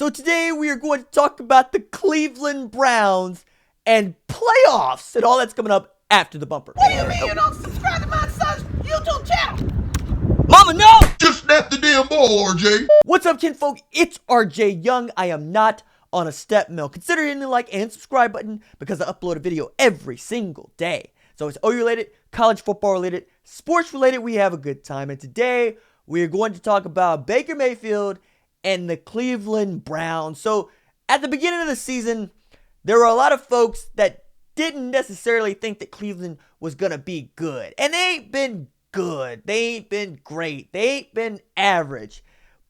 So today we are going to talk about the Cleveland Browns and playoffs and all that's coming up after the bumper. What do you mean you don't subscribe to my son's YouTube channel? Mama, no! Just snap the damn ball, RJ. What's up, kinfolk? It's RJ Young. I am not on a step mill. Consider hitting the like and subscribe button because I upload a video every single day. So it's OU related, college football related, sports related. We have a good time. And today we are going to talk about Baker Mayfield and the Cleveland Browns. So at the beginning of the season, there were a lot of folks that didn't necessarily think that Cleveland was going to be good. And they ain't been good. They ain't been great. They ain't been average.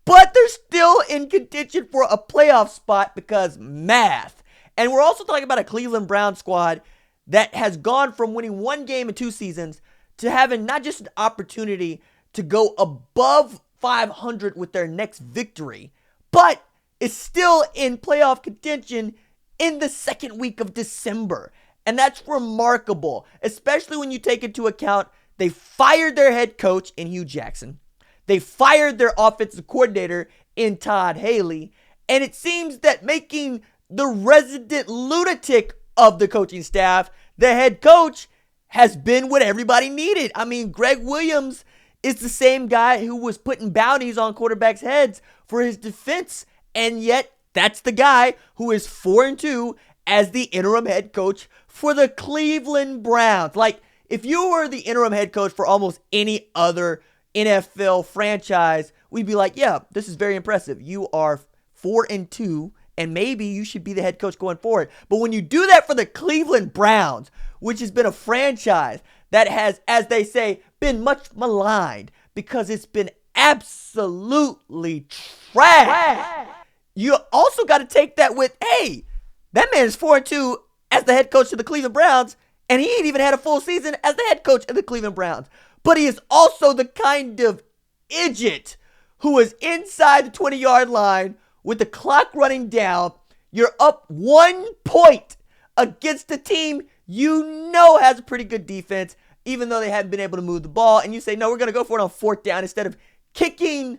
But they're still in contention for a playoff spot because math. And we're also talking about a Cleveland Browns squad that has gone from winning one game in 2 seasons to having not just an opportunity to go above 500 with their next victory, but is still in playoff contention in the second week of December. And that's remarkable, especially when you take into account they fired their head coach in Hugh Jackson. They fired their offensive coordinator in Todd Haley. And it seems that making the resident lunatic of the coaching staff the head coach has been what everybody needed. I mean, Gregg Williams is the same guy who was putting bounties on quarterbacks' heads for his defense. And yet, that's the guy who is 4-2 as the interim head coach for the Cleveland Browns. Like, if you were the interim head coach for almost any other NFL franchise, we'd be like, yeah, this is very impressive. You are 4-2, and maybe you should be the head coach going forward. But when you do that for the Cleveland Browns, which has been a franchise that has, as they say, been much maligned because it's been absolutely trash. You also got to take that with, hey, that man is 4-2 as the head coach of the Cleveland Browns, and he ain't even had a full season as the head coach of the Cleveland Browns. But he is also the kind of idiot who is inside the 20-yard line with the clock running down. You're up 1 point against a team you know has a pretty good defense, even though they haven't been able to move the ball. And you say, no, we're going to go for it on 4th down instead of kicking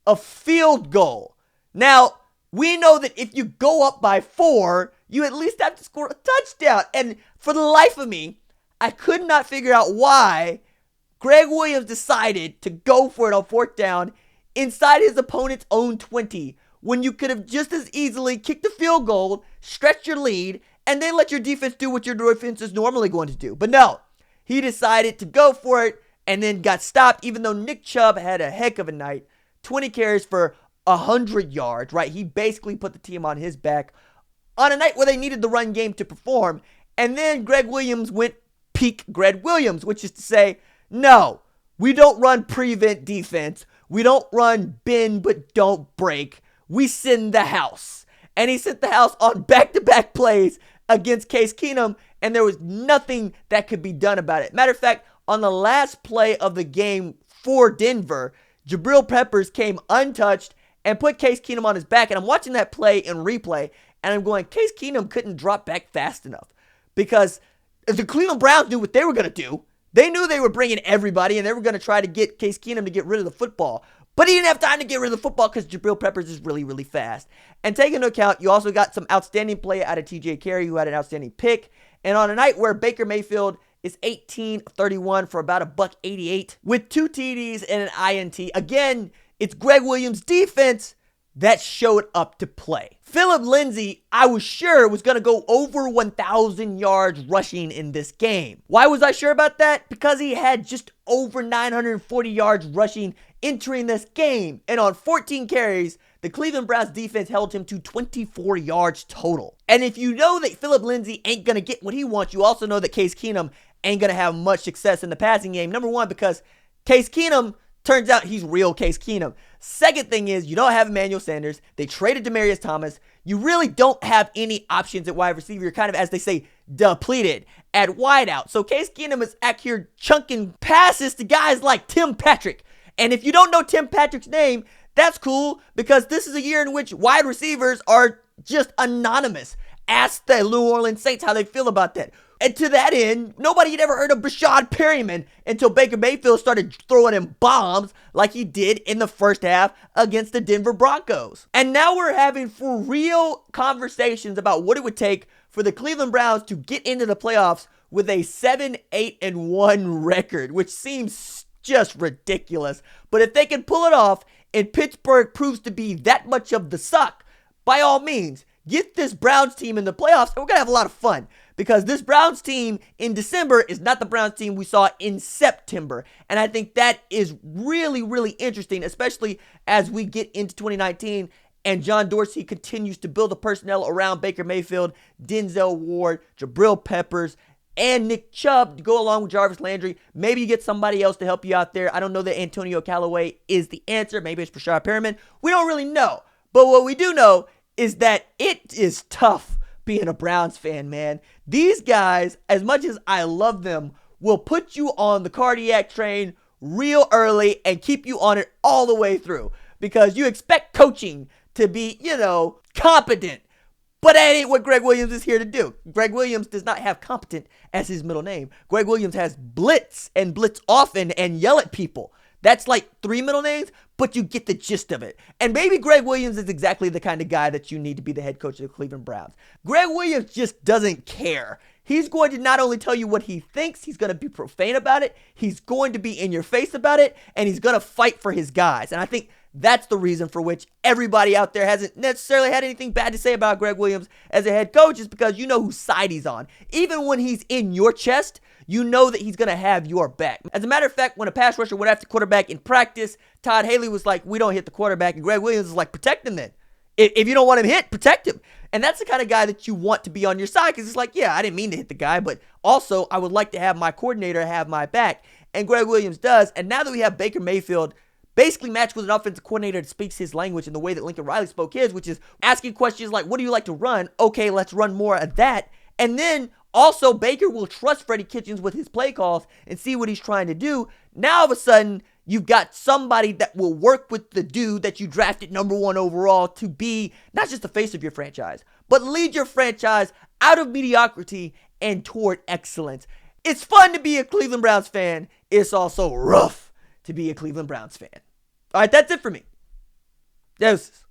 a field goal. Now, we know that if you go up by 4, you at least have to score a touchdown. And for the life of me, I could not figure out why Gregg Williams decided to go for it on 4th down inside his opponent's own 20 when you could have just as easily kicked the field goal, stretched your lead, and then let your defense do what your defense is normally going to do. But no, he decided to go for it and then got stopped, even though Nick Chubb had a heck of a night. 20 carries for 100 yards, right? He basically put the team on his back on a night where they needed the run game to perform. And then Gregg Williams went peak Gregg Williams, which is to say, no, we don't run prevent defense. We don't run bend but don't break. We send the house. And he sent the house on back-to-back plays against Case Keenum, and there was nothing that could be done about it. Matter of fact, on the last play of the game for Denver, Jabril Peppers came untouched and put Case Keenum on his back. And I'm watching that play in replay, and I'm going, Case Keenum couldn't drop back fast enough because the Cleveland Browns knew what they were going to do. They knew they were bringing everybody, and they were going to try to get Case Keenum to get rid of the football. But he didn't have time to get rid of the football because Jabril Peppers is really, really fast. And take into account, you also got some outstanding play out of TJ Carey, who had an outstanding pick. And on a night where Baker Mayfield is 18-31 for about $188 with 2 TDs and an INT. Again, it's Gregg Williams' defense that showed up to play. Phillip Lindsay, I was sure, was going to go over 1,000 yards rushing in this game. Why was I sure about that? Because he had just over 940 yards rushing entering this game. And on 14 carries, the Cleveland Browns defense held him to 24 yards total. And if you know that Phillip Lindsay ain't going to get what he wants, you also know that Case Keenum ain't going to have much success in the passing game. Number one, because Case Keenum, turns out he's real Case Keenum. Second thing is, you don't have Emmanuel Sanders. They traded Demaryius Thomas. You really don't have any options at wide receiver. You're kind of, as they say, depleted at wideout. So Case Keenum is out here chunking passes to guys like Tim Patrick. And if you don't know Tim Patrick's name, that's cool, because this is a year in which wide receivers are just anonymous. Ask the New Orleans Saints how they feel about that. And to that end, nobody had ever heard of Brashad Perryman until Baker Mayfield started throwing him bombs like he did in the first half against the Denver Broncos. And now we're having for real conversations about what it would take for the Cleveland Browns to get into the playoffs with a 7-8-1 record, which seems just ridiculous. But if they can pull it off and Pittsburgh proves to be that much of the suck, by all means, get this Browns team in the playoffs and we're going to have a lot of fun. Because this Browns team in December is not the Browns team we saw in September. And I think that is really, really interesting, especially as we get into 2019 and John Dorsey continues to build the personnel around Baker Mayfield, Denzel Ward, Jabril Peppers, and Nick Chubb to go along with Jarvis Landry. Maybe you get somebody else to help you out there. I don't know that Antonio Callaway is the answer. Maybe it's Brashad Perriman. We don't really know. But what we do know is that it is tough being a Browns fan, man. These guys, as much as I love them, will put you on the cardiac train real early and keep you on it all the way through. Because you expect coaching to be, competent. But that ain't what Gregg Williams is here to do. Gregg Williams does not have competent as his middle name. Gregg Williams has blitz and blitz often and yell at people. That's like 3 middle names, but you get the gist of it. And maybe Gregg Williams is exactly the kind of guy that you need to be the head coach of the Cleveland Browns. Gregg Williams just doesn't care. He's going to not only tell you what he thinks, he's going to be profane about it, he's going to be in your face about it, and he's going to fight for his guys. And I think that's the reason for which everybody out there hasn't necessarily had anything bad to say about Gregg Williams as a head coach, is because you know whose side he's on. Even when he's in your chest, you know that he's going to have your back. As a matter of fact, when a pass rusher went after the quarterback in practice, Todd Haley was like, we don't hit the quarterback. And Gregg Williams is like, protect him then. If you don't want him hit, protect him. And that's the kind of guy that you want to be on your side, because it's like, yeah, I didn't mean to hit the guy, but also I would like to have my coordinator have my back. And Gregg Williams does. And now that we have Baker Mayfield basically matched with an offensive coordinator that speaks his language in the way that Lincoln Riley spoke his, which is asking questions like, what do you like to run? Okay, let's run more of that. And then also, Baker will trust Freddie Kitchens with his play calls and see what he's trying to do. Now, all of a sudden, you've got somebody that will work with the dude that you drafted number 1 overall to be not just the face of your franchise, but lead your franchise out of mediocrity and toward excellence. It's fun to be a Cleveland Browns fan. It's also rough to be a Cleveland Browns fan. All right, that's it for me. Deuces.